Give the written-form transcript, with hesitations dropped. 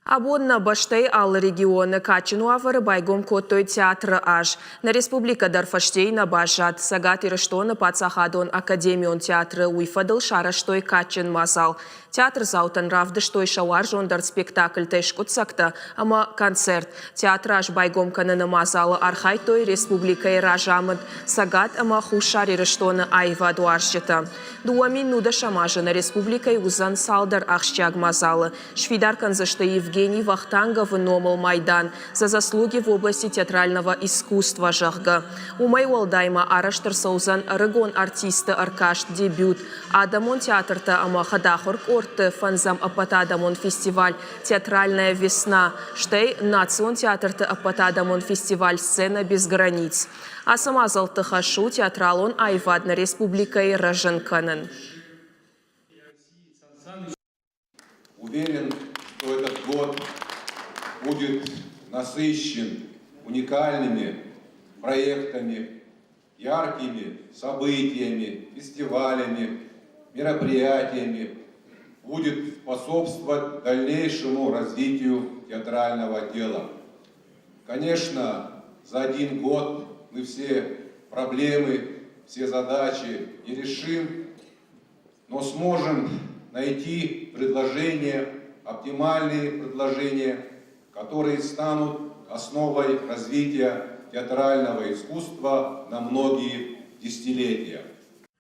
Абонна баштей ал регионы качыну авары байгом коттой театры аж. На республика дарфаштей на бажат. Сагат ирыштоны пацахадон академион театры уйфадыл шараштой качын мазал. Театр заутан равдыштой шауар жондар спектакль тешкут сакта, ама концерт. Театр аж байгом каныны мазалы архайтой республикой ражамыд. Сагат ама хушар ирыштоны айва дуаршыта. Дуамин нуда шамажына республикой узан салдар ахщаг мазалы. Швидар канзышты Евгений Вахтангов номал Майдан за заслуги в области театрального искусства жахга. Умай уалдайма араштыр саузан рыгон артисты аркашт дебют. Адамон театрта ама хадахор корты фанзам апатадамон фестиваль «Театральная весна». Штей национ театрта апатадамон фестиваль «Сцена без границ». А сама залтыхашу театралон айвадна республикой Роженканен. Уверен, что этот год будет насыщен уникальными проектами, яркими событиями, фестивалями, мероприятиями, будет способствовать дальнейшему развитию театрального дела. Конечно, за один год мы все проблемы, все задачи не решим, но сможем найти предложения, оптимальные предложения, которые станут основой развития театрального искусства на многие десятилетия.